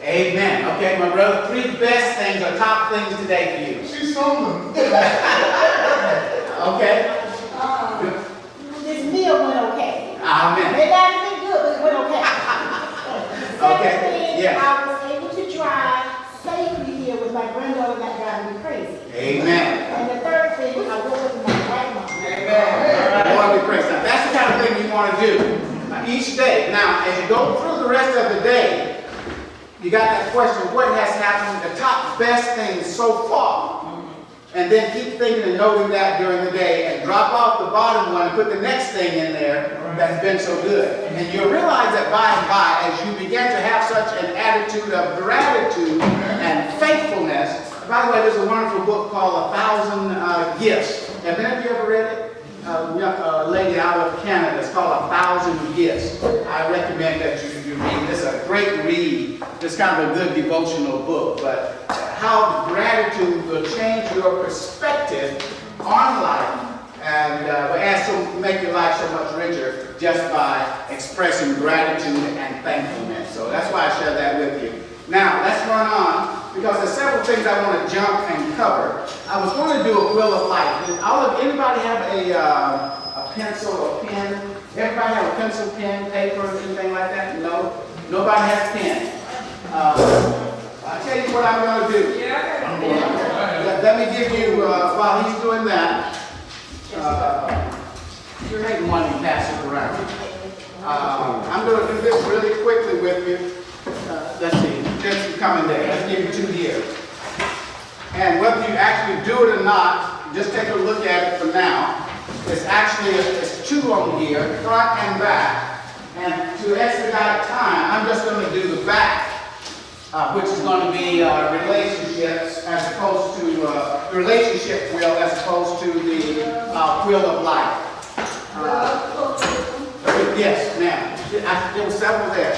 Amen. Okay, my brother, 3 best things or top things today for you. She's from them. Okay? This meal went okay. Amen. May not have been good, but it went okay. Okay, Second thing, yes. I was able to drive safely here with my granddaughter not driving me crazy. Amen. And the third thing, I woke up with my grandma. Amen. Lord be praised. Now, that's the kind of thing you want to do each day. Now, as you go through the rest of the day, you got that question, what has happened, the top best things so far? And then keep thinking and noting that during the day and drop off the bottom one and put the next thing in there that's been so good. And you'll realize that by and by, as you begin to have such an attitude of gratitude and faithfulness. By the way, there's a wonderful book called 1,000 Gifts. Have any of you ever read it? A lady out of Canada. It's called 1,000 Gifts. I recommend that you read. It's a great read. It's kind of a good devotional book. But how gratitude will change your perspective on life and make your life so much richer just by expressing gratitude and thankfulness. So that's why I share that with you. Now, let's run on, because there's several things I want to jump and cover. I was going to do a wheel of life. Anybody have a pencil or pen? Everybody have a pencil, pen, paper, anything like that? No? Nobody has pen. I'll tell you what I'm going to do. Let me give you, while he's doing that, take one and pass it around. I'm going to do this really quickly with you. Let's see, just coming there. Let's give you 2 here. And whether you actually do it or not, just take a look at it for now. It's actually, it's 2 on here, front and back. And to expedite time, I'm just going to do the back, which is going to be relationships as opposed to, the relationship wheel as opposed to the wheel of life. Yes, ma'am. There were several there.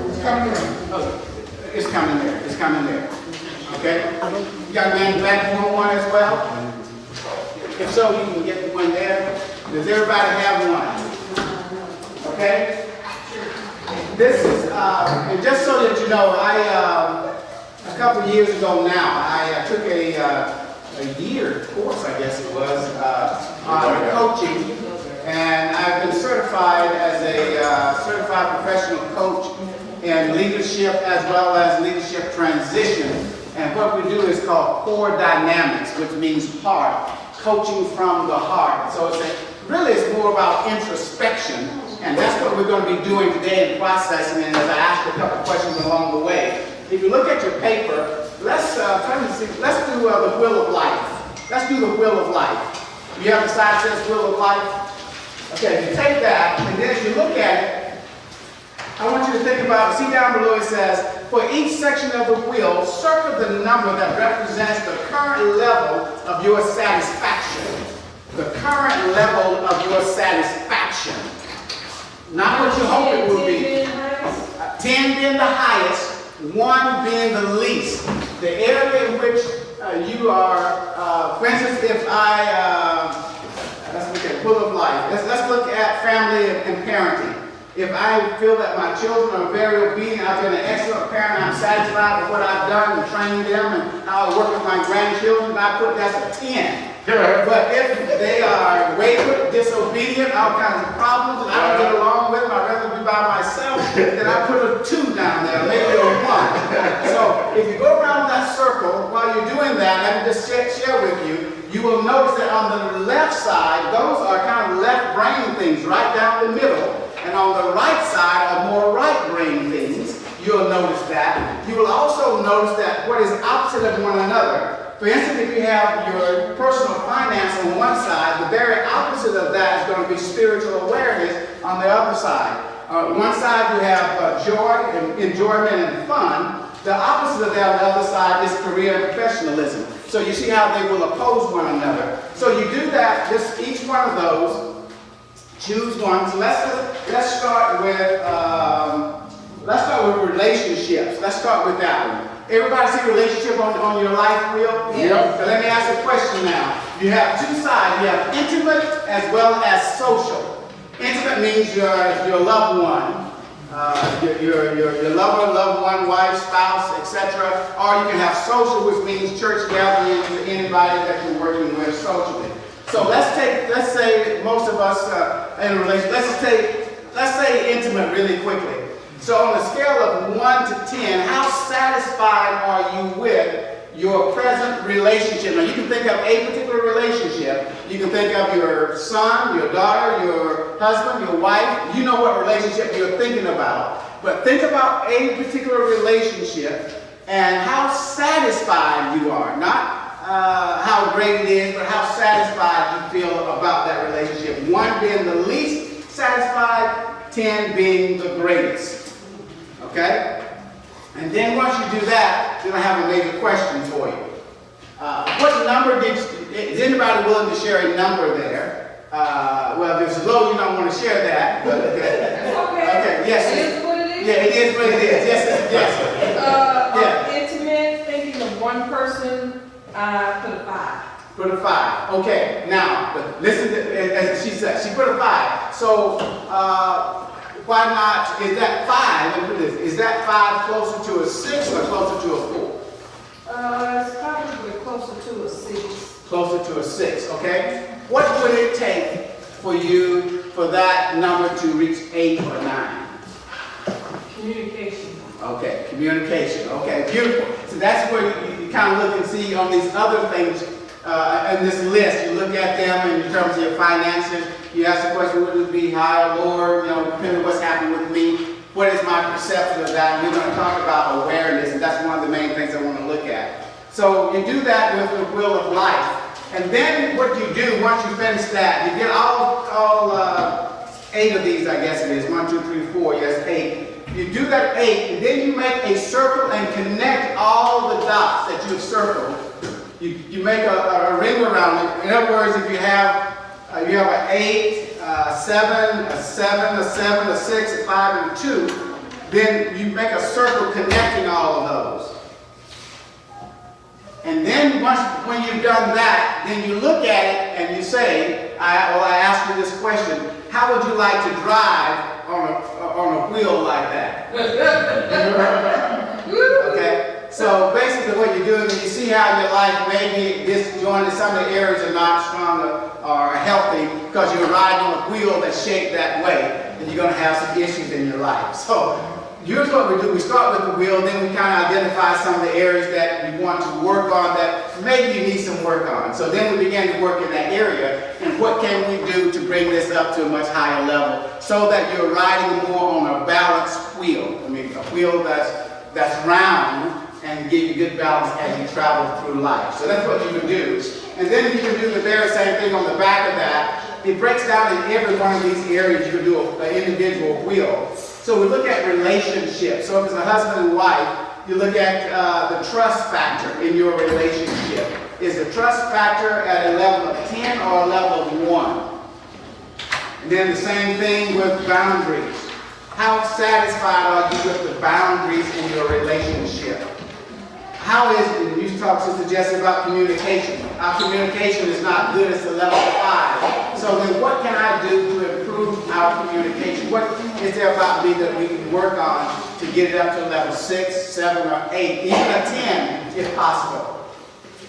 It's coming there. Oh, it's coming there. It's coming there. Okay? Young man in the back, you want one as well? If so, you can get the one there. Does everybody have one? Okay? This is, and just so that you know, a couple of years ago now, I took a year course, I guess it was, on coaching. And I've been certified as a certified professional coach in leadership as well as leadership transition. And what we do is called core dynamics, which means heart, coaching from the heart. So it's more about introspection. And that's what we're going to be doing today in processing. And as I ask a couple questions along the way, if you look at your paper, let's do the wheel of life. Let's do the wheel of life. You have the side that says wheel of life? Okay, you take that, and then as you look at it, I want you to think about, see down below it says, for each section of the wheel, circle the number that represents the current level of your satisfaction. The current level of your satisfaction. Not what you hope it will be. 10 being the highest, 1 being the least. The area in which you are, for instance, if let's look at full of life. Let's look at family and parenting. If I feel that my children are very obedient, I've been an excellent parent, I'm satisfied with what I've done and trained them and how I work with my grandchildren, I put that's a 10. But if they are wayward, disobedient, all kinds of problems, and I don't get along with them, I'd rather be by myself, then I put a 2 down there, maybe a 1. So if you go around that circle, while you're doing that, let me just share with you, you will notice that on the left side, those are kind of left brain things right down the middle. And on the right side are more right brain things. You'll notice that. You will also notice that what is opposite of one another. For instance, if you have your personal finance on one side, the very opposite of that is going to be spiritual awareness on the other side. One side you have joy and enjoyment and fun. The opposite of that on the other side is career and professionalism. So you see how they will oppose one another. So you do that, just each one of those. Choose one. So let's start with relationships. Let's start with that one. Everybody see relationship on your life wheel? Yeah. So let me ask a question now. You have 2 sides. You have intimate as well as social. Intimate means your loved one. your lover, loved one, wife, spouse, etc. Or you can have social, which means church gatherings with anybody that you're working with socially. So let's say most of us in a relationship, let's say intimate really quickly. So on a scale of 1 to 10, how satisfied are you with your present relationship? Now you can think of a particular relationship. You can think of your son, your daughter, your husband, your wife. You know what relationship you're thinking about. But think about a particular relationship and how satisfied you are. Not how great it is, but how satisfied you feel about that relationship. 1 being the least satisfied, 10 being the greatest. Okay? And then once you do that, then I have a major question for you. What number is anybody willing to share a number there? Well, if it's low, you don't want to share that. But, okay, yes. It is what it is? Yeah, it is what it is. Yes. Intimate, thinking of one person, put a 5. Put a 5. Okay, now, but listen to, as she said, she put a 5. So, why not, is that 5, let me put this, is that 5 closer to a 6 or closer to a 4? It's probably closer to a 6. Closer to a 6, okay? What would it take for you, for that number to reach 8 or 9? Communication. Okay, communication, okay, beautiful. So that's where you kind of look and see on these other things in this list. You look at them in terms of your finances. You ask the question, would it be higher or lower, depending on what's happening with me. What is my perception of that? And we're going to talk about awareness, and that's one of the main things I want to look at. So you do that with the wheel of life. And then what you do, once you finish that, you get all 8 of these, I guess it is. 1, 2, 3, 4, yes, 8. You do that 8, and then you make a circle and connect all the dots that you've circled. You make a ring around it. In other words, if you have an 8, 7, a 7, a 7, a 6, a 5, and a 2, then you make a circle connecting all of those. And then when you've done that, then you look at it and you say, I ask you this question, how would you like to drive on a wheel like that? Okay? So basically what you're doing is you see how your life may be disjointed, some of the areas are not strong or healthy because you're riding on a wheel that's shaped that way, and you're going to have some issues in your life. So here's what we do. We start with the wheel, then we kind of identify some of the areas that we want to work on that maybe you need some work on. So then we begin to work in that area, and what can we do to bring this up to a much higher level so that you're riding more on a balanced wheel. I mean, a wheel that's round and give you good balance as you travel through life. So that's what you can do. And then you can do the very same thing on the back of that. It breaks down in every one of these areas. You can do an individual wheel. So we look at relationships. So if it's a husband and wife, you look at the trust factor in your relationship. Is the trust factor at a level of 10 or a level of 1? And then the same thing with boundaries. How satisfied are you with the boundaries in your relationship? How is it, you talked to Sister Jessie about communication. Our communication is not good, it's a level 5. So then what can I do to improve our communication? What is there about me that we can work on to get it up to level 6, 7, or 8, even a 10 if possible?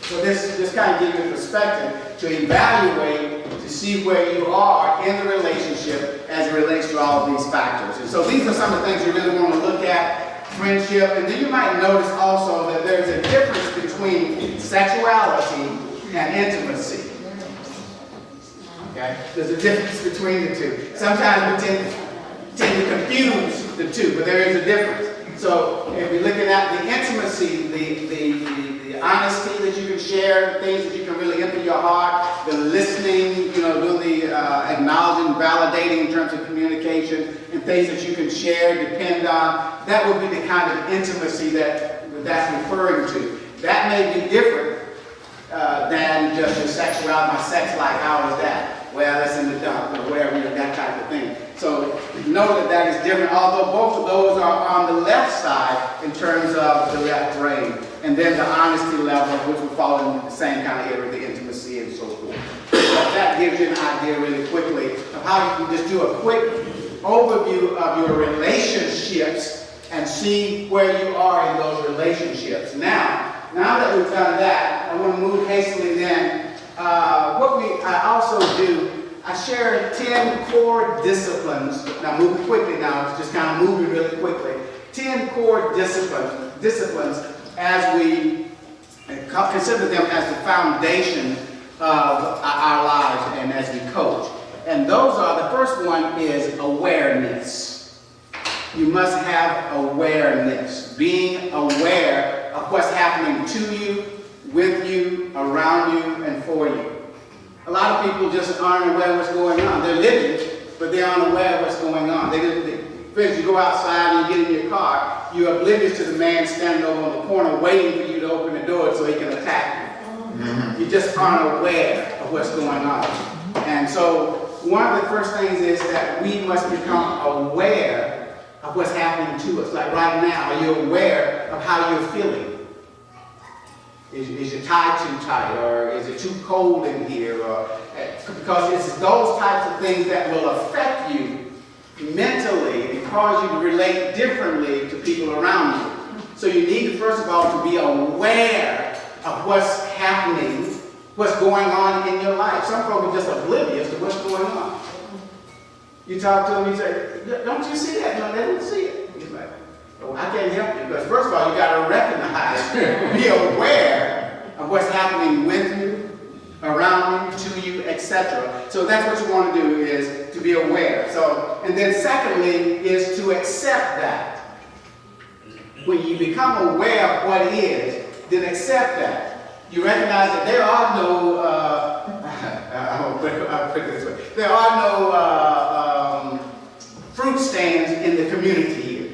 So this kind of gives you a perspective to evaluate, to see where you are in the relationship as it relates to all of these factors. And so these are some of the things you really want to look at. Friendship, and then you might notice also that there's a difference between sexuality and intimacy. Okay? There's a difference between the two. Sometimes we tend to confuse the two, but there is a difference. So if you're looking at the intimacy, the honesty that you can share, the things that you can really empty your heart, the listening, doing the acknowledging, validating in terms of communication, and things that you can share, depend on, that would be the kind of intimacy that's referring to. That may be different than just your sexuality, my sex life, how is that? Well, that's in the dump, or whatever, that type of thing. So know that is different, although both of those are on the left side in terms of the left brain. And then the honesty level, which will fall in the same kind of area, the intimacy and so forth. So that gives you an idea really quickly of how you can just do a quick overview of your relationships and see where you are in those relationships. Now that we've done that, I want to move hastily then. I also do, I share 10 core disciplines. Now moving quickly now, it's just kind of moving really quickly. 10 core disciplines as we consider them as the foundation of our lives and as we coach. And those are, the first one is awareness. You must have awareness. Being aware of what's happening to you, with you, around you, and for you. A lot of people just aren't aware of what's going on. They're living, but they aren't aware of what's going on. For instance, you go outside and you get in your car, you're oblivious to the man standing over on the corner waiting for you to open the door so he can attack you. You just aren't aware of what's going on. And so one of the first things is that we must become aware of what's happening to us. Like right now, are you aware of how you're feeling? Is your tie too tight, or is it too cold in here? Because it's those types of things that will affect you mentally and cause you to relate differently to people around you. So you need to, first of all, to be aware of what's happening, what's going on in your life. Some folks are just oblivious to what's going on. You talk to them, you say, don't you see that? No, they don't see it. He's like, oh, I can't help you. Because first of all, you got to recognize, be aware of what's happening with you, around you, to you, etc. So that's what you want to do, is to be aware. So, and then secondly is to accept that. When you become aware of what is, then accept that. You recognize that there are no, I'll put it this way, there are no fruit stands in the community here.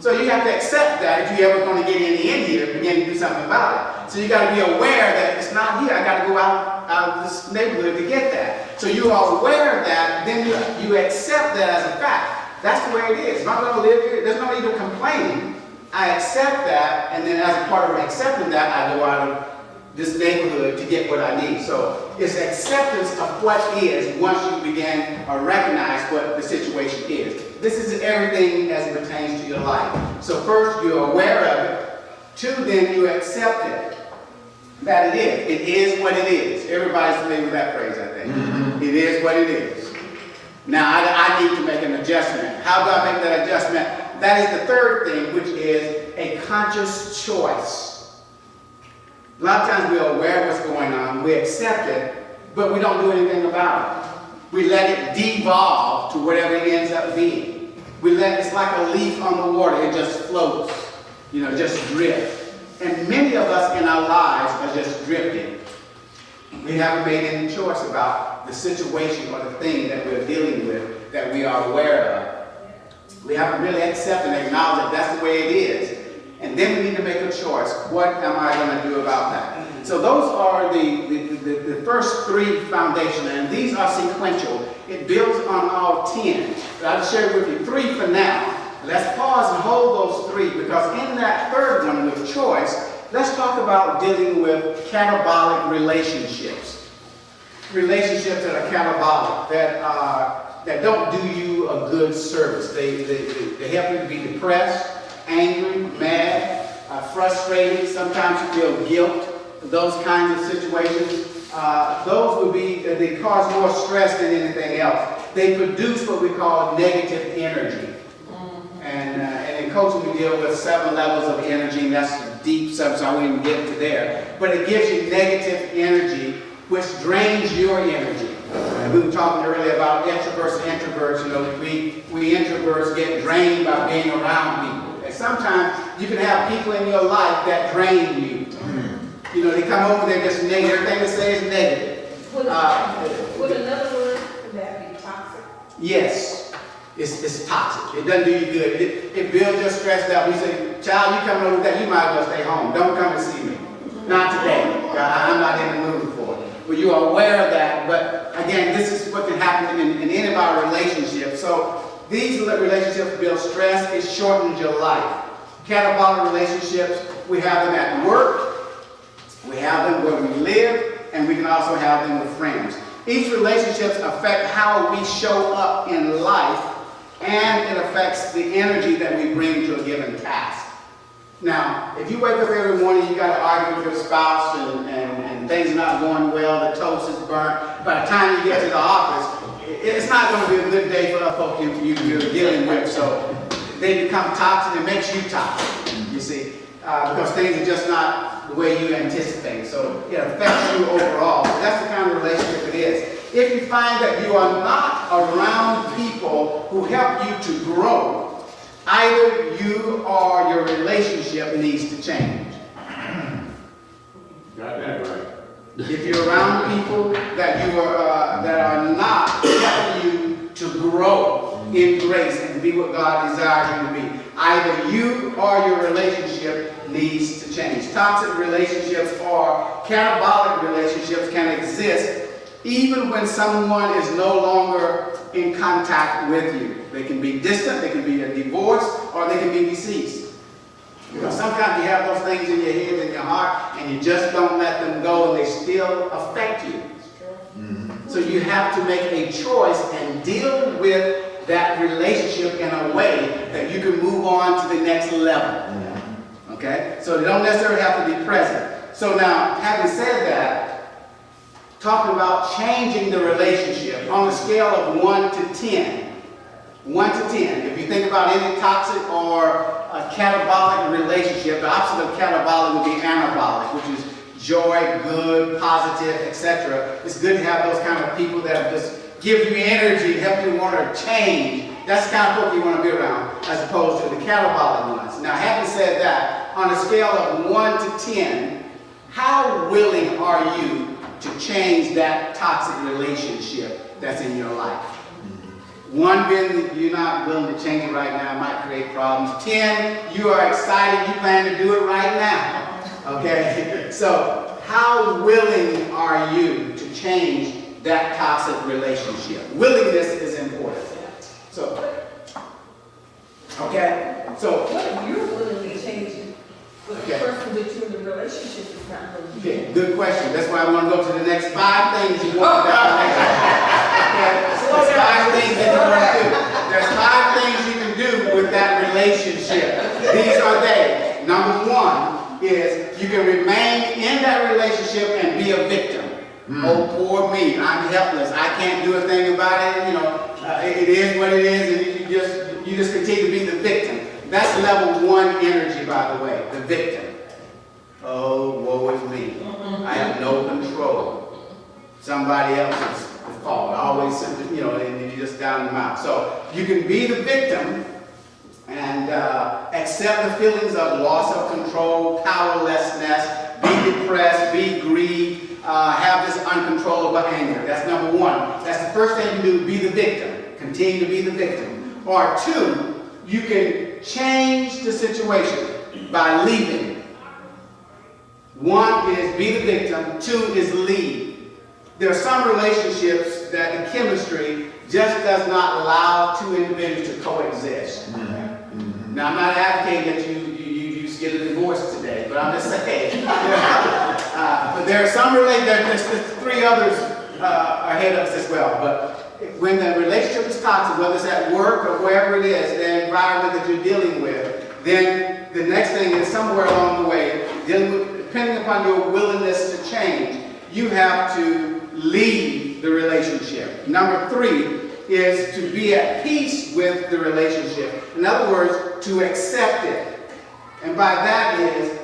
So you have to accept that if you're ever going to get any in here, begin to do something about it. So you got to be aware that it's not here. I got to go out of this neighborhood to get that. So you are aware of that, then you accept that as a fact. That's the way it is. If I'm going to live here, there's no need to complain. I accept that, and then as a part of accepting that, I go out of this neighborhood to get what I need. So it's acceptance of what is once you begin to recognize what the situation is. This is everything as it pertains to your life. So first, you're aware of it. Two, then you accept it. That it is. It is what it is. Everybody's familiar with that phrase, I think. Mm-hmm. It is what it is. Now, I need to make an adjustment. How do I make that adjustment? That is the third thing, which is a conscious choice. A lot of times we're aware of what's going on, we accept it, but we don't do anything about it. We let it devolve to whatever it ends up being. It's like a leaf on the water, it just floats, just drifts. And many of us in our lives are just drifting. We haven't made any choice about the situation or the thing that we're dealing with that we are aware of. We haven't really accepted and acknowledged that that's the way it is. And then we need to make a choice. What am I going to do about that? So those are the first three foundations, and these are sequential. It builds on all 10. But I'll share with you 3 for now. Let's pause and hold those 3, because in that third one with choice, let's talk about dealing with catabolic relationships. Relationships that are catabolic, that don't do you a good service. They help you to be depressed, angry, mad, frustrated. Sometimes you feel guilt. Those kinds of situations. Those would be, they cause more stress than anything else. They produce what we call negative energy. And in coaching we deal with 7 levels of energy, and that's a deep subject, so I won't even get to there. But it gives you negative energy, which drains your energy. And we were talking earlier about extroverts and introverts. We introverts get drained by being around people. And sometimes you can have people in your life that drain you. They come over there just negative. Everything they say is negative. Would another word for that be toxic? Yes. It's toxic. It doesn't do you good. It builds your stress level. You say, child, you coming over with that, you might as well stay home. Don't come and see me. Not today. I'm not in the mood for it. But you are aware of that. But again, this is what can happen in any of our relationships. So these relationships build stress. It shortens your life. Catabolic relationships, we have them at work. We have them where we live. And we can also have them with friends. Each relationship affects how we show up in life and it affects the energy that we bring to a given task. Now, if you wake up every morning, you got to argue with your spouse and things are not going well, the toast is burnt. By the time you get to the office, it's not going to be a good day for the folks you're dealing with. So they become toxic. It makes you toxic, you see, because things are just not the way you anticipate. So it affects you overall. So that's the kind of relationship it is. If you find that you are not around people who help you to grow, either you or your relationship needs to change. Got that right. If you're around people that are not helping you to grow in grace and be what God desires you to be, either you or your relationship needs to change. Toxic relationships or catabolic relationships can exist even when someone is no longer in contact with you. They can be distant, they can be a divorce, or they can be deceased. Because sometimes you have those things in your head and your heart, and you just don't let them go, and they still affect you. Mm-hmm. So you have to make a choice and deal with that relationship in a way that you can move on to the next level. Mm-hmm. Okay? So they don't necessarily have to be present. So now, having said that, talking about changing the relationship on a scale of 1 to 10. 1 to 10. If you think about any toxic or a catabolic relationship, the opposite of catabolic would be anabolic, which is joy, good, positive, etc. It's good to have those kind of people that just give you energy, help you want to change. That's the kind of people you want to be around, as opposed to the catabolic ones. Now, having said that, on a scale of 1 to 10, how willing are you to change that toxic relationship that's in your life? 1 being you're not willing to change it right now, might create problems. 10, you are excited, you plan to do it right now. Okay? So, how willing are you to change that toxic relationship? Willingness is important. So, okay? So, What if you're willing to change it, but the Okay. person that you're in the relationship is not willing to? okay, good question. That's why I want to go to the next 5 things you want to do. Okay? There's 5 things that you want to do. There's 5 things you can do with that relationship. These are they. Number 1 is you can remain in that relationship and be a victim. Oh, poor me. I'm helpless. I can't do a thing about it. You know, it is what it is, and you just continue to be the victim. That's level 1 energy, by the way, the victim. Oh, woe is me. I have no control. Somebody else's fault. Always, you know, and you're just down the mouth. So you can be the victim and accept the feelings of loss of control, powerlessness, be depressed, be grieved, have this uncontrollable anger. That's number 1. That's the first thing you do, be the victim. Continue to be the victim. Or 2, you can change the situation by leaving. 1 is be the victim, 2 is leave. There are some relationships that the chemistry just does not allow 2 individuals to coexist. Mm-hmm. Now, I'm not advocating that you just get a divorce today, but I'm just saying. But there are some relationships, there's 3 others ahead of us as well. But when the relationship is toxic, whether it's at work or wherever it is, the environment that you're dealing with, then the next thing is somewhere along the way, depending upon your willingness to change, you have to leave the relationship. Number 3 is to be at peace with the relationship. In other words, to accept it. And by that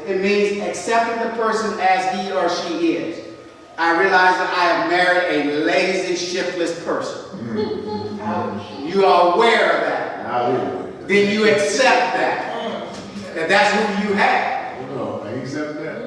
it means accepting the person as he or she is. I realize that I have married a lazy, shiftless person. You are aware of that. Then you accept that. That's who you have. No, I accept that.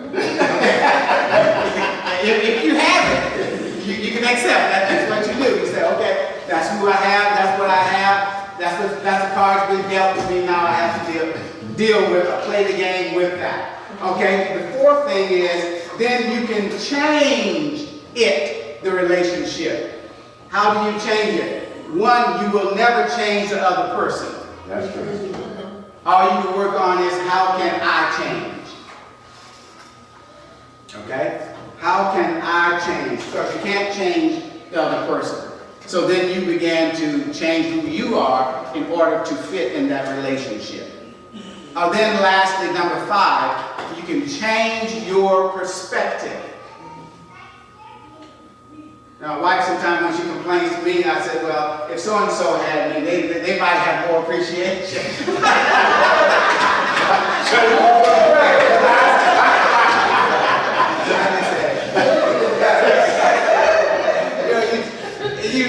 If you have it, you can accept that. That's what you do. You say, okay, that's who I have, that's what I have, that's the cards been dealt with me, now I have to deal with, play the game with that. Okay, the 4th thing is, then you can change it, the relationship. How do you change it? 1, you will never change the other person. That's true. All you can work on is, how can I change? Okay? How can I change? Because you can't change the other person. So then you began to change who you are in order to fit in that relationship. Then lastly, number 5, you can change your perspective. Now, wife, sometimes when she complains to me, I said, well, if so-and-so had me, they might have more appreciation.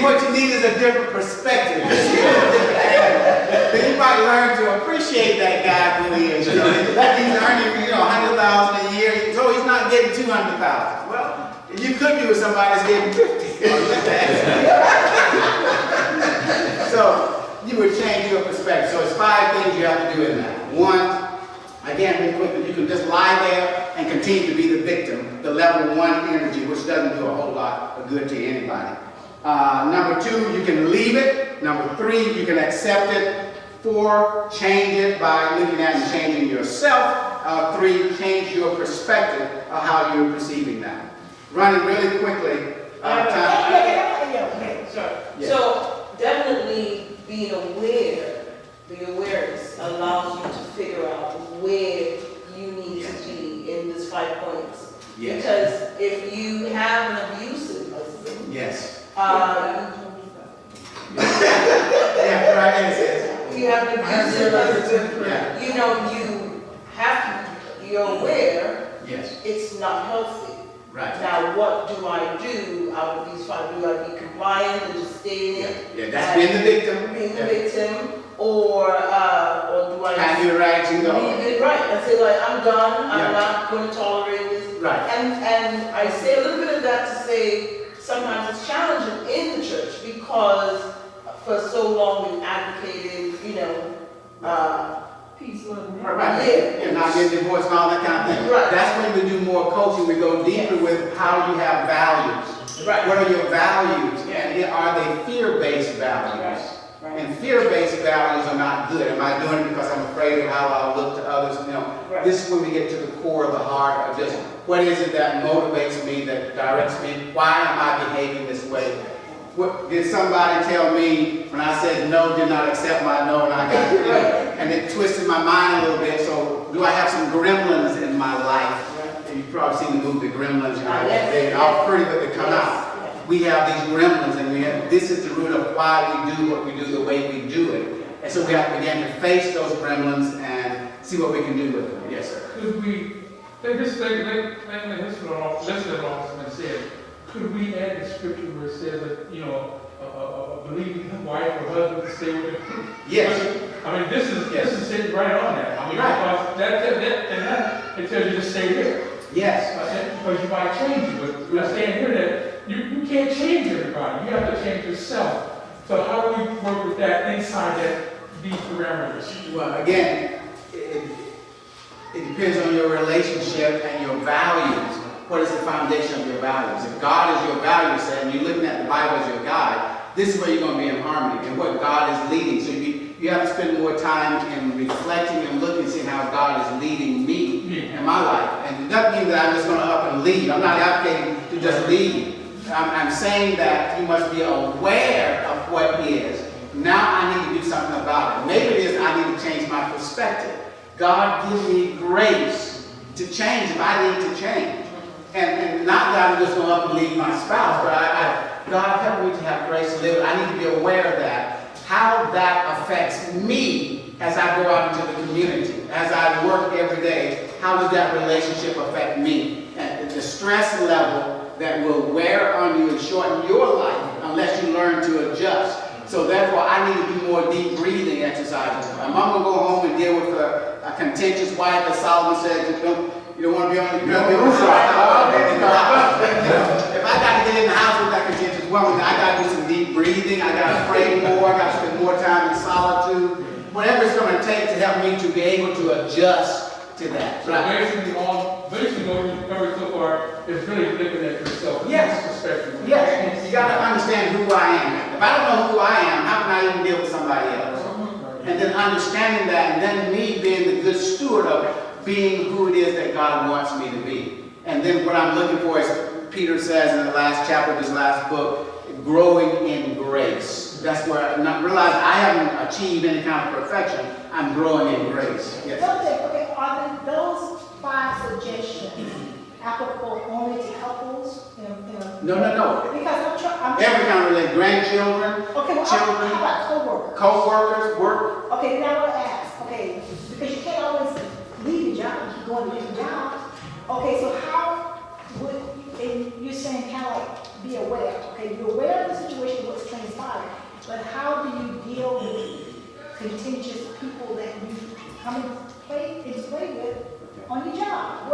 What you need is a different perspective. Then you might learn to appreciate that guy who he is. He's earning, $100,000 a year, so he's not getting $200,000. Well, you could be with somebody that's getting 50. So you would change your perspective. So it's 5 things you have to do in that. 1, again, really quickly, you can just lie there and continue to be the victim, the level 1 energy, which doesn't do a whole lot of good to anybody. Number 2, you can leave it. Number 3, you can accept it. 4, change it by looking at and changing yourself. 3, change your perspective of how you're perceiving that. Running really quickly. So definitely being aware, the awareness allows you to figure out where you need to be in this 5 points. Yes. Because if you have an abusive husband, Yes. yeah, right. you have an abusive husband, Yeah. you know, you're aware Yes. it's not healthy. Right. Now, what do I do out of these 5? Do I be compliant and just stay in it? Yeah, that's being the victim. Being the victim, or do I Have your rights and go. leave it right and say like, I'm done, I'm Yeah. not going to tolerate this. Right. And I say a little bit of that to say sometimes it's challenging in the church because for so long we've advocated, Peace, love, and Right. You're not getting divorced and all that kind of thing. Right. That's when we do more coaching. We go deeper with how you have values. Right. What are your values? Yeah. And are they fear-based values? Right. And fear-based values are not good. Am I doing it because I'm afraid of how I'll look to others? Right. This is when we get to the core of the heart of just what is it that motivates me, that directs me? Why am I behaving this way? What, did somebody tell me when I said no, did not accept my no, and I got, and it twisted my mind a little bit. So do I have some gremlins in my life? And you've probably seen the movie Gremlins. They're all pretty, but they come out. We have these gremlins, and this is the root of why we do what we do the way we do it. And so we have to begin to face those gremlins and see what we can do with them. Yes, sir. Could we, like this Lawson said, could we add the scripture where it says that, a believing wife or husband to stay with him? Yes. I mean, this is sitting right on that. I mean, Right. because that it tells you to stay there. Yes. Because you might change it, but we're saying here that you can't change everybody. You have to change yourself. So how do we work with that inside these parameters? Well, again, it depends on your relationship and your values. What is the foundation of your values? If God is your value set and you're looking at the Bible as your guide, this is where you're going to be in harmony and what God is leading. So you have to spend more time in reflecting and looking, seeing how God is leading me in my life. And it doesn't mean that I'm just going to up and lead. I'm not advocating to just lead. I'm saying that you must be aware of what is. Now I need to do something about it. Maybe it is I need to change my perspective. God give me grace to change if I need to change. And not that I'm just going to up and leave my spouse, but God help me to have grace to live. I need to be aware of that. How that affects me as I go out into the community, as I work every day. How does that relationship affect me? And the stress level that will wear on you and shorten your life unless you learn to adjust. So therefore, I need to do more deep breathing exercises. I'm going to go home and deal with a contentious wife, as Solomon said, you don't want to be on the roof. If I got to get in the house with that contentious woman, I got to do some deep breathing. I got to pray more. I got to spend more time in solitude. Whatever it's going to take to help me to be able to adjust to that. So basically what we've covered so far is really looking at yourself. Yes. Perspective. Yes. You got to understand who I am. If I don't know who I am, how can I even deal with somebody else? And then understanding that, and then me being the good steward of it. Being who it is that God wants me to be. And then what I'm looking for is, Peter says in the last chapter of this last book, growing in grace. That's where I not realize I haven't achieved any kind of perfection. I'm growing in grace. Yes. Okay, are those 5 suggestions applicable only to couples? No. Because Every kind of relate, grandchildren, okay, well, children, how about co-workers? co-workers, work. Okay, now I want to ask, okay, because you can't always leave your job and keep going to different jobs. Okay, so how would, and you're saying kind of like be aware, okay, you're aware of the situation, what's transpired, but how do you deal with contentious people that you come into play with on your job?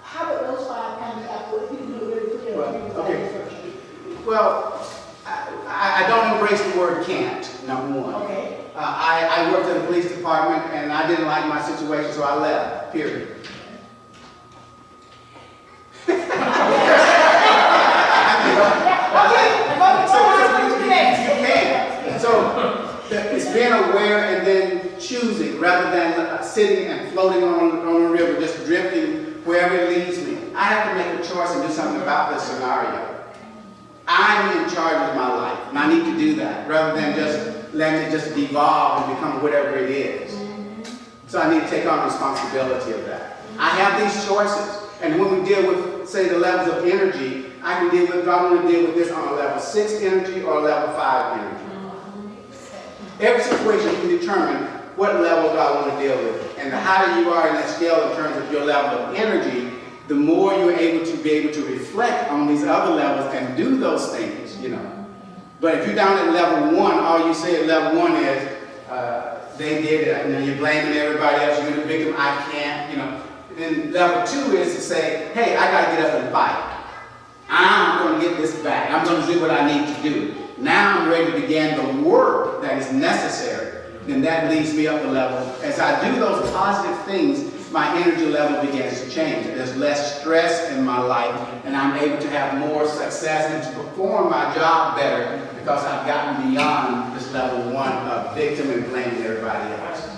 How would those 5 kind of applicable, if you can do it really quickly? Well, I don't embrace the word can't, number one. Okay. I worked in the police department and I didn't like my situation, so I left, period. So it's being aware and then choosing rather than sitting and floating on a river, just drifting wherever it leads me. I have to make a choice and do something about this scenario. I'm in charge of my life, and I need to do that rather than just letting it just devolve and become whatever it is. So I need to take on responsibility of that. I have these choices, and when we deal with, say, the levels of energy, I can deal with, do I want to deal with this on a level 6 energy or a level 5 energy? Every situation you can determine what level do I want to deal with, and the higher you are in that scale in terms of your level of energy, the more you're able to reflect on these other levels and do those things, But if you're down at level 1, all you say at level 1 is, they did it, you're blaming everybody else, you're the victim, I can't, Then level 2 is to say, hey, I got to get up and fight. I'm going to get this back. I'm going to do what I need to do. Now I'm ready to begin the work that is necessary. Then that leads me up a level. As I do those positive things, my energy level begins to change. There's less stress in my life, and I'm able to have more success and to perform my job better because I've gotten beyond this level 1 of victim and blaming everybody else.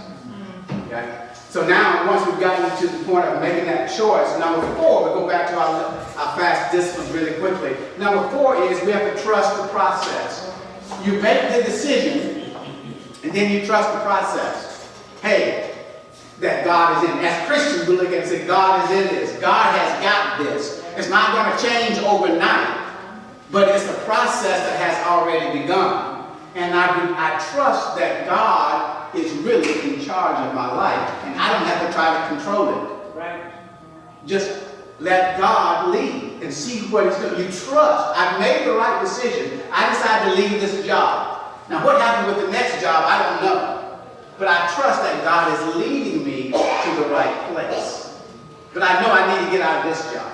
Okay? So now, once we've gotten to the point of making that choice, number 4, we go back to our fast disciplines really quickly. Number 4 is we have to trust the process. You make the decision, and then you trust the process. Hey, that God is in. As Christians, we look at it and say, God is in this. God has got this. It's not going to change overnight, but it's a process that has already begun. And I trust that God is really in charge of my life, and I don't have to try to control it. Right. Just let God lead and see what He's doing. You trust. I've made the right decision. I decided to leave this job. Now, what happened with the next job, I don't know. But I trust that God is leading me to the right place. But I know I need to get out of this job.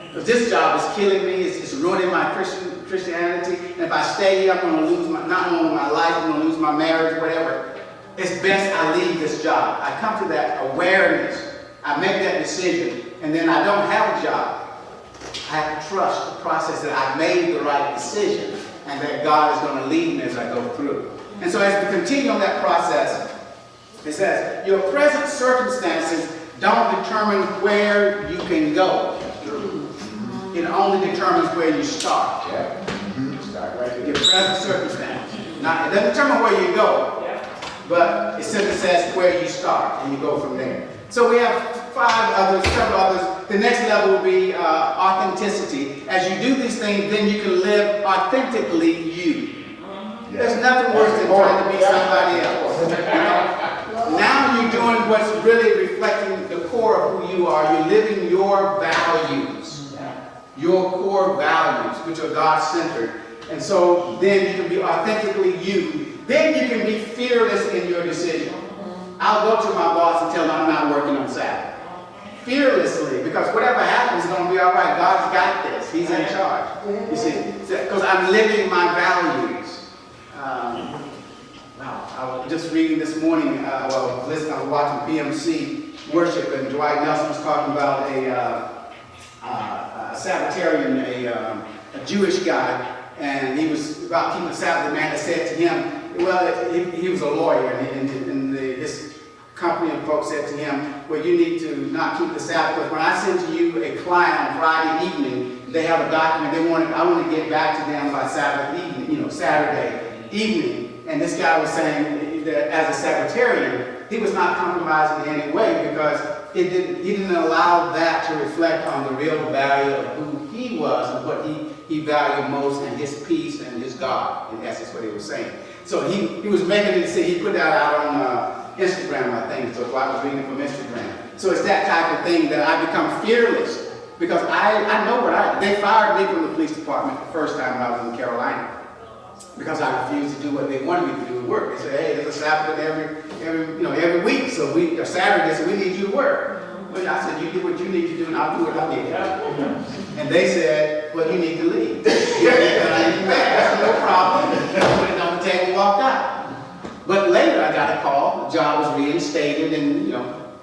Because this job is killing me. It's ruining my Christianity. And if I stay here, I'm going to lose not only my life, I'm going to lose my marriage, whatever. It's best I leave this job. I come to that awareness. I make that decision. And then I don't have a job. I have to trust the process that I've made the right decision and that God is going to lead me as I go through. And so as we continue on that process, it says, your present circumstances don't determine where you can go. It only determines where you start. Start right there. Your present circumstance. Now, it doesn't determine where you go, but it simply says where you start, and you go from there. So we have several others. The next level will be authenticity. As you do these things, then you can live authentically you. There's nothing worse than trying to be somebody else. Now you're doing what's really reflecting the core of who you are. You're living your values, your core values, which are God-centered. And so then you can be authentically you. Then you can be fearless in your decision. I'll go to my boss and tell him I'm not working on Sabbath. Fearlessly, because whatever happens is going to be all right. God's got this. He's in charge. You see, because I'm living my values. I was just reading this morning, I was watching PMC worship, and Dwight Nelson was talking about a Sabbatarian, a Jewish guy, and he was about keeping the Sabbath. The man had said to him, well, he was a lawyer, and his company and folks said to him, well, you need to not keep the Sabbath, because when I send to you a client on Friday evening, They have a document, I want to get back to them by Saturday evening. And this guy was saying that as a secretarian, he was not compromising in any way because he didn't allow that to reflect on the real value of who he was and what he valued most, and his peace and his God. And that's just what he was saying. So he was making it, he put that out on Instagram, I think, so I was reading from Instagram. So it's that type of thing that I become fearless because I know they fired me from the police department the first time when I was in Carolina because I refused to do what they wanted me to do at work. They said, hey, there's a Sabbath every week, or Saturday, so we need you to work. But I said, you do what you need to do, and I'll do what I need to do. And they said, well, you need to leave. That's no problem. Put it on the table and walked out. But later I got a call, the job was reinstated, and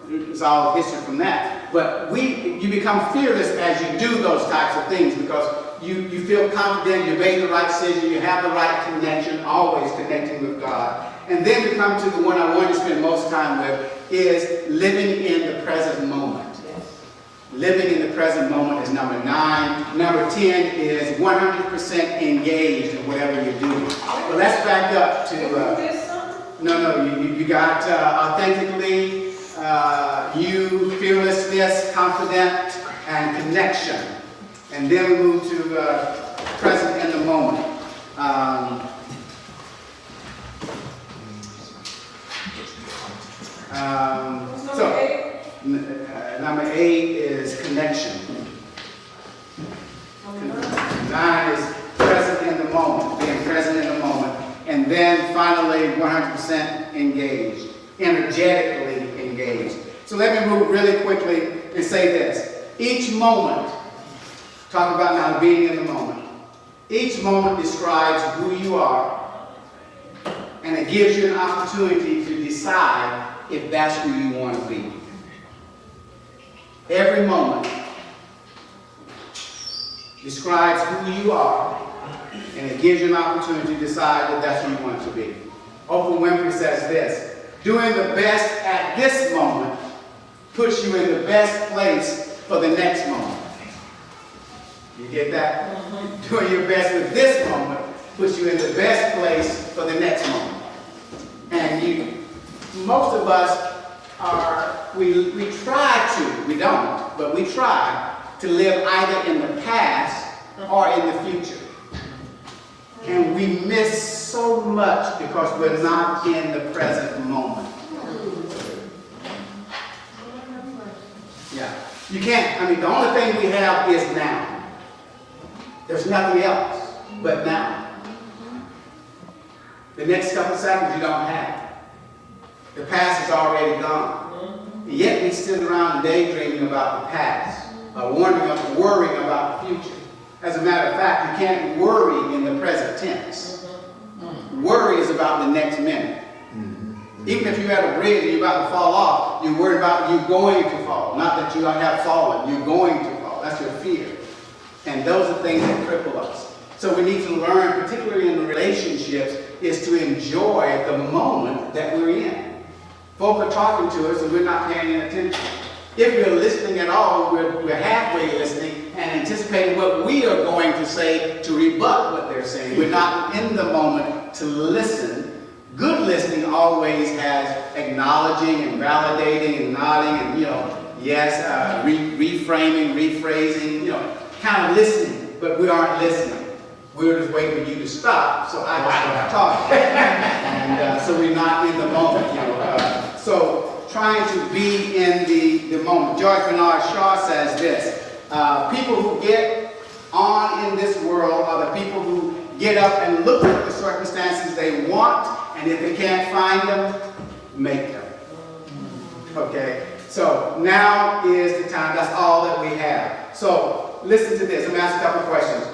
it's all history from that. But you become fearless as you do those types of things because you feel confident, you made the right decision, you have the right connection, always connecting with God. And then we come to the one I want to spend most time with is living in the present moment. Living in the present moment is number 9. Number 10 is 100% engaged in whatever you're doing. Well, let's back up to, you got authentically, you, fearlessness, confident, and connection. And then we move to present in the moment. Number 8 is connection. 9 is present in the moment, being present in the moment. And then finally, 100% engaged, energetically engaged. So let me move really quickly and say this. Each moment, talk about now being in the moment. Each moment describes who you are, and it gives you an opportunity to decide if that's who you want to be. Every moment describes who you are, and it gives you an opportunity to decide that that's who you want to be. Oprah Winfrey says this: doing the best at this moment puts you in the best place for the next moment. You get that? Doing your best with this moment puts you in the best place for the next moment. And most of us we try to, we don't, but we try to live either in the past or in the future. And we miss so much because we're not in the present moment. Yeah. You can't, the only thing we have is now. There's nothing else but now. The next couple seconds you don't have. The past is already gone. And yet we sit around daydreaming about the past, worrying about the future. As a matter of fact, you can't worry in the present tense. Worry is about the next minute. Even if you're at a bridge and you're about to fall off, you're worried about you going to fall. Not that you have fallen, you're going to fall. That's your fear. And those are things that cripple us. So we need to learn, particularly in the relationships, is to enjoy the moment that we're in. Folk are talking to us and we're not paying any attention. If we're listening at all, we're halfway listening and anticipating what we are going to say to rebut what they're saying. We're not in the moment to listen. Good listening always has acknowledging and validating and nodding and, reframing, rephrasing, kind of listening, but we aren't listening. We're just waiting for you to stop so I can start talking. And so we're not in the moment, So trying to be in the moment. George Bernard Shaw says this: people who get on in this world are the people who get up and look at the circumstances they want, and if they can't find them, make them. Okay? So now is the time. That's all that we have. So listen to this. I'm going to ask a couple of questions.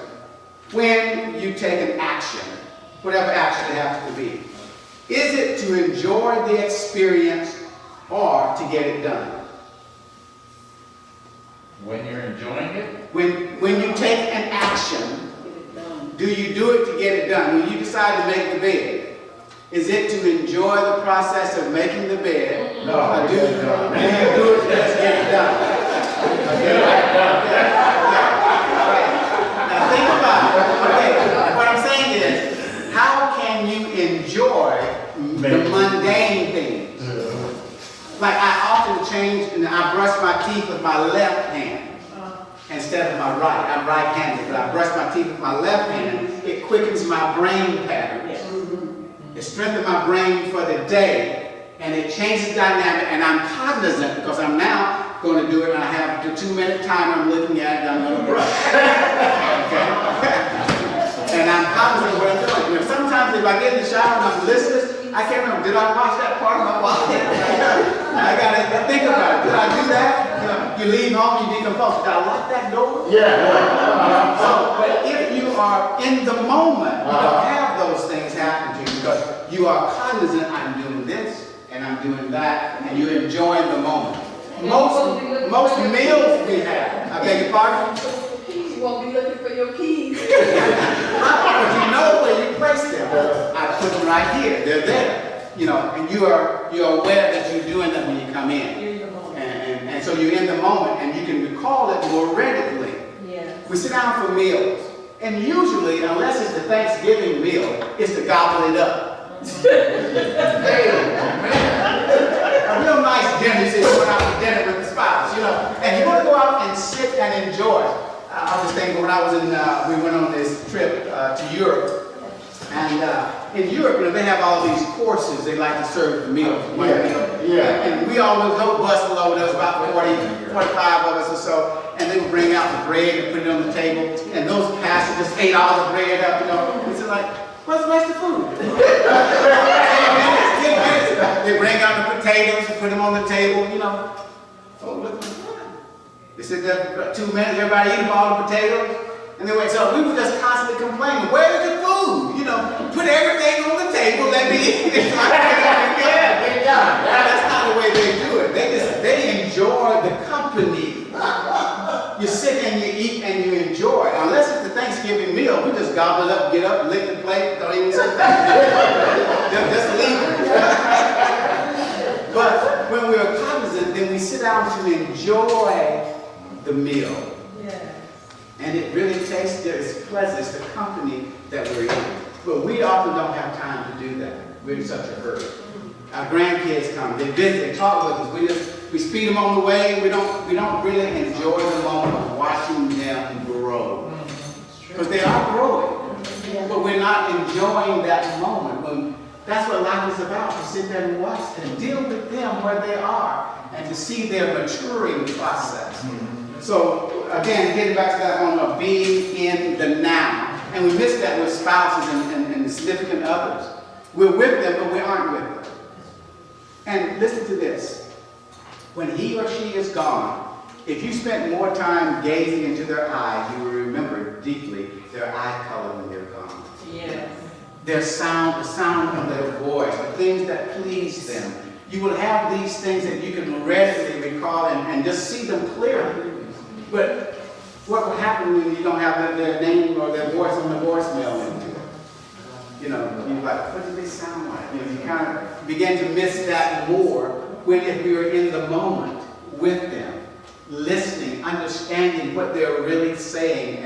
When you take an action, whatever action it happens to be, is it to enjoy the experience or to get it done? When you're enjoying it? When you take an action, do you do it to get it done? When you decide to make the bed, is it to enjoy the process of making the bed? No, or do you do it to just get it done? Okay. my left hand instead of my right. I'm right-handed, but I brush my teeth with my left hand. It quickens my brain patterns. It strengthens my brain for the day, and it changes the dynamic, and I'm cognizant because I'm now going to do it, and I have the 2-minute timer I'm looking at, and I'm going to brush. Okay? And I'm cognizant of what I'm doing. You know, sometimes if I get in the shower and I'm listless, I can't remember, did I watch that part of my body? I got to think about it. Did I do that? You know, you leave home, you decompose. Did I lock that door? Yeah. So, but if you are in the moment, you don't have those things happen to you because you are cognizant, I'm doing this and I'm doing that, and you're enjoying the moment. Most meals we have, I beg your pardon? You won't be looking for your keys. But you know where you place them. I put them right here. They're there. You know, and you're aware that you're doing that when you come in. And so you're in the moment, and you can recall it more readily. We sit down for meals, and usually, unless it's the Thanksgiving meal, it's to gobble it up. Hey, man. A real nice dinner. You say you're going out to dinner with the spouse, you know, and you want to go out and sit and enjoy. I was thinking when I was in, we went on this trip to Europe, and in Europe, you know, they have all these courses they like to serve the meal. And we all would go bust load. There was about 40, 45 of us or so, and they would bring out the bread and put it on the table, and those pastors just ate all the bread up, you know. It's like, where's the rest of the food? 10 minutes. They bring out the potatoes and put them on the table, you know. Oh, look at the They sit there for 2 minutes, everybody eat all the potatoes, and they wait. So we were just constantly complaining, where's the food? You know, put everything on the table, let me eat it. That's not the way they do it. They enjoy the company. You sit and you eat and you enjoy. Unless it's the Thanksgiving meal, we just gobble it up, get up, lick the plate, don't even say thank you. Just leave it. But when we're cognizant, then we sit down to enjoy the meal. And it really tastes good, it's pleasant, it's the company that we're in. But we often don't have time to do that. We're in such a hurry. Our grandkids come, they visit, they talk with us. We speed them on the way. We don't really enjoy the moment of watching them grow. Because they are growing. But we're not enjoying that moment. That's what life is about, to sit there and watch them, deal with them where they are, and to see their maturing process. So, again, getting back to that moment of being in the now. And we miss that with spouses and significant others. We're with them, but we aren't with them. And listen to this. When he or she is gone, if you spent more time gazing into their eyes, you will remember deeply their eye color when they're gone. Their sound, the sound of their voice, the things that please them. You will have these things that you can readily recall and just see them clearly. But what will happen when you don't have their name or their voice on the voicemail into it? You know, you're like, what do they sound like? You know, you kind of begin to miss that more when if we are in the moment with them, listening, understanding what they're really saying,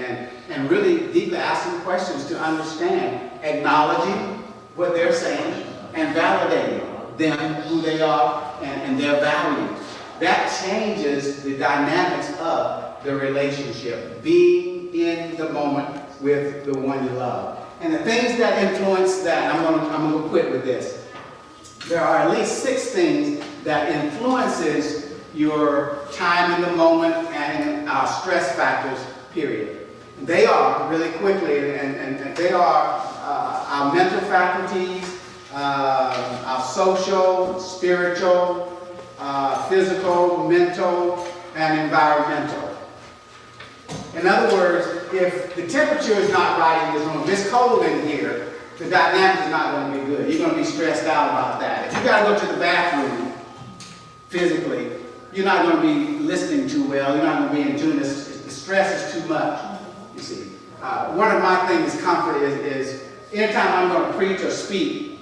and really deeply asking questions to understand, acknowledging what they're saying, and validating them, who they are, and their values. That changes the dynamics of the relationship, being in the moment with the one you love. And the things that influence that, I'm going to quit with this. There are at least 6 things that influences your time in the moment and our stress factors, period. They are, really quickly, and they are our mental faculties, our social, spiritual, physical, mental, and environmental. In other words, if the temperature is not right in this room, if it's cold in here, the dynamic is not going to be good. You're going to be stressed out about that. If you got to go to the bathroom physically, you're not going to be listening too well. You're not going to be enjoying this. The stress is too much, you see. One of my things, comfort, is anytime I'm going to preach or speak,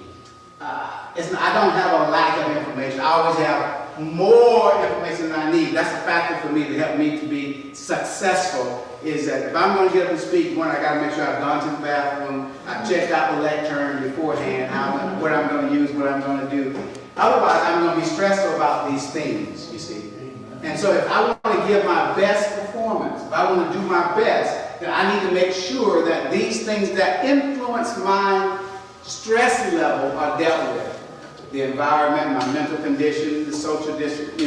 I don't have a lack of information. I always have more information than I need. That's a factor for me to help me to be successful, is that if I'm going to get up and speak, one, I got to make sure I've gone to the bathroom, I've checked out the lectern beforehand, what I'm going to use, what I'm going to do. Otherwise, I'm going to be stressful about these things, you see. And so if I want to give my best performance, if I want to do my best, then I need to make sure that these things that influence my stress level are dealt with. The environment, my mental condition, the social district,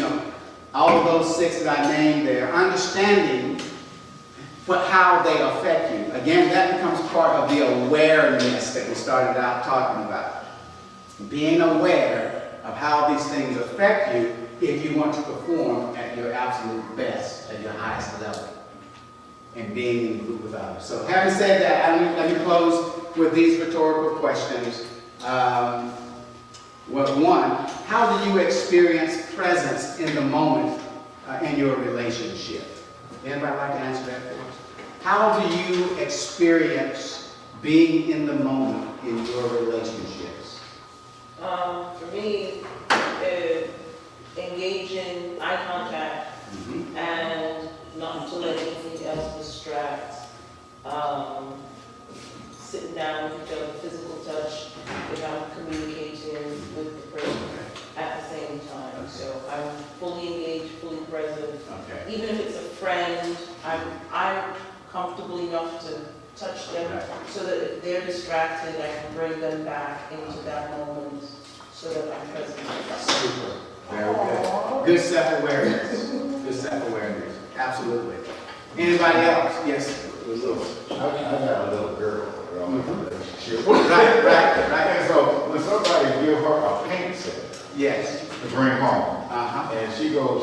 all of those 6 that I named there, understanding how they affect you. Again, that becomes part of the awareness that we started out talking about. Being aware of how these things affect you if you want to perform at your absolute best, at your highest level, and being in group with others. So having said that, let me close with these rhetorical questions. One, how do you experience presence in the moment in your relationship? Anybody like to answer that for us? How do you experience being in the moment in your relationships? For me, engage in eye contact and not to let anything else distract. Sitting down with each other, physical touch, if I'm communicating with the person at the same time. So I'm fully engaged, fully present. Okay. Even if it's a friend, I'm comfortable enough to touch them so that if they're distracted, I can bring them back into that moment so that I'm present. Super. Very good. Good self-awareness. Good self-awareness. Absolutely. Anybody else? Yes. I got a little girl in a relationship. Right. And so when somebody give her a paint set Yes. to bring home, Uh-huh. and she got a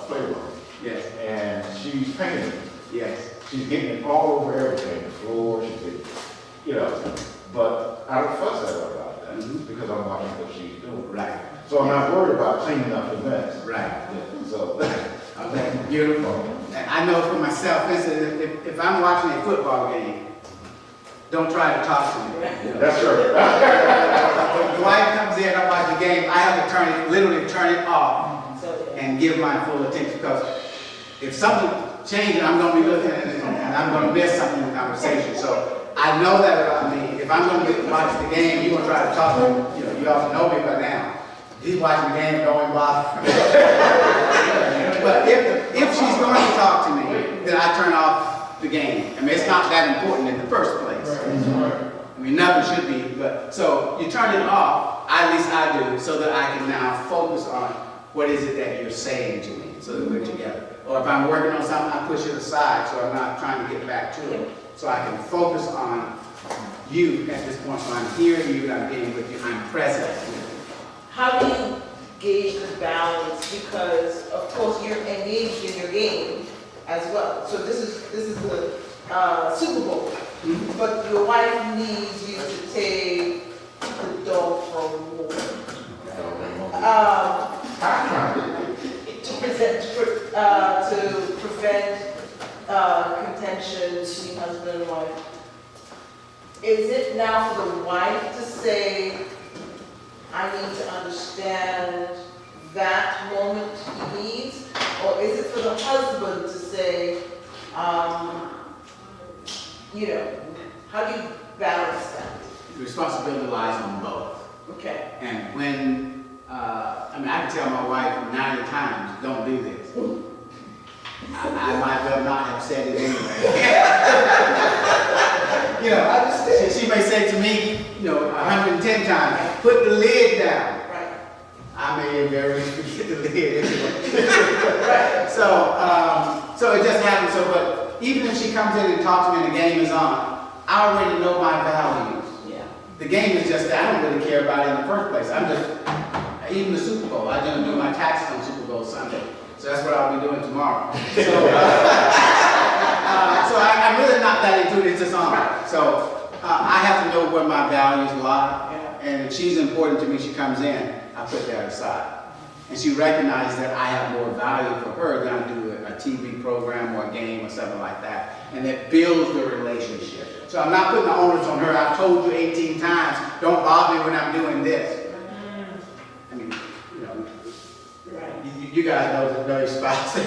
playroom, Yes. and she's painting. Yes. She's getting it all over everything, the floor, she's getting, but I don't fuss at her about that because I'm watching what she's doing. Right. So I'm not worried about cleaning up the mess. Right. Yeah, so. Okay. Beautiful. And I know for myself, if I'm watching a football game, don't try to talk to me. That's right. When the wife comes in, I watch the game, I have to literally turn it off and give my full attention, because if something changes, I'm going to be looking at it and I'm going to miss something in the conversation. So I know that about me. If I'm going to watch the game, you're going to try to talk to me. You all know me by now. He's watching the game, don't bother. But if she's going to talk to me, then I turn off the game. I mean, it's not that important in the first place. I mean, nothing should be, but so you turn it off, at least I do, so that I can now focus on what is it that you're saying to me, so that we're together. Or if I'm working on something, I push it aside, so I'm not trying to get back to it. So I can focus on you at this point, so I'm hearing you and I'm being with you, I'm present. How do you gauge the balance? Because of course you're engaged in your game as well. So this is the Super Bowl, but your wife needs you to take the dog for a walk. To prevent contention between husband and wife. Is it now for the wife to say, I need to understand that moment he needs? Or is it for the husband to say, how do you balance that? The responsibility lies on both. Okay. And when, I can tell my wife 90 times, don't do this. I might well not have said it anyway. She may say to me, 110 times, put the lid down. Right. I may very forget the lid anyway. Right. So it just happens. So, but even if she comes in and talks to me and the game is on, I already know my values. Yeah. The game is just that I don't really care about it in the first place. Even the Super Bowl, I didn't do my taxes on Super Bowl Sunday. So that's what I'll be doing tomorrow. So, I'm really not that into it, it's just on. So I have to know where my values lie. And if she's important to me, she comes in, I put that aside. And she recognizes that I have more value for her than I do a TV program or a game or something like that. And it builds the relationship. So I'm not putting the onus on her. I've told you 18 times, don't bother me when I'm doing this. I mean, you guys know your spouse. They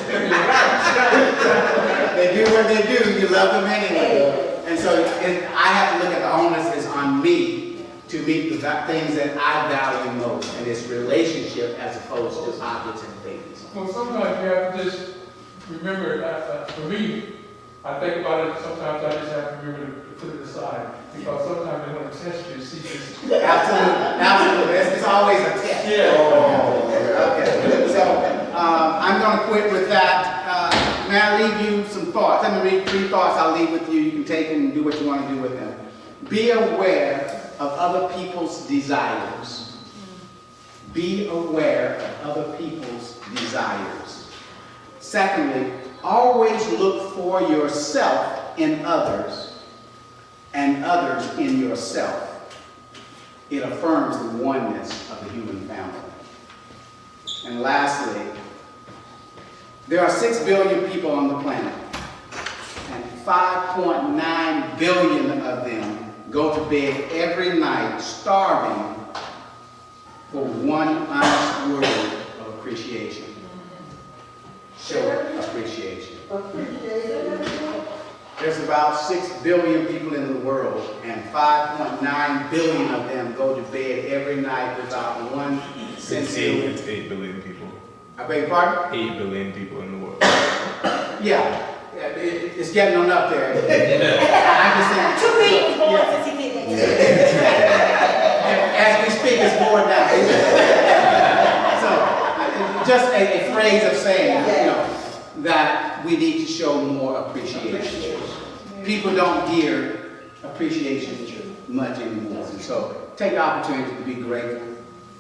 do what they do, you love them anyway. And so I have to look at the onus is on me to meet the things that I value most, and it's relationship as opposed to objects and things. Well, sometimes you have to just remember, for me, I think about it, sometimes I just have to remember to put it aside, because sometimes they want to test you, see this. Absolutely. It's always a test. Yeah. Okay. So I'm going to quit with that. May I leave you some thoughts? Let me read 3 thoughts I'll leave with you. You can take them and do what you want to do with them. Be aware of other people's desires. Be aware of other people's desires. Secondly, always look for yourself in others and others in yourself. It affirms the oneness of the human family. And lastly, there are 6 billion people on the planet, and 5.9 billion of them go to bed every night starving for one honest word of appreciation. Show appreciation. There's about 6 billion people in the world, and 5.9 billion of them go to bed every night without one sincere. It's 8 billion people. I beg your pardon? 8 billion people in the world. Yeah, it's getting on up there. I'm just saying. 2 million was born since he did that. As we speak, it's more down. So, just a phrase of saying, that we need to show more appreciation. People don't gear appreciation much anymore. And so, take the opportunity to be grateful,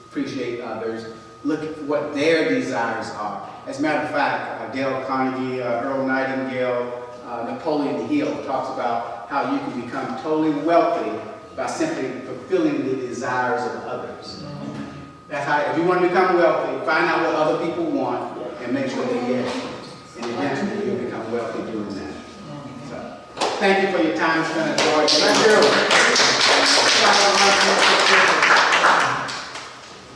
appreciate others, look at what their desires are. As a matter of fact, Dale Carnegie, Earl Nightingale, Napoleon Hill talks about how you can become totally wealthy by simply fulfilling the desires of others. That's how, if you want to become wealthy, find out what other people want and make sure they get it. And eventually you'll become wealthy doing that. So, thank you for your time spent at Georgia. Thank you.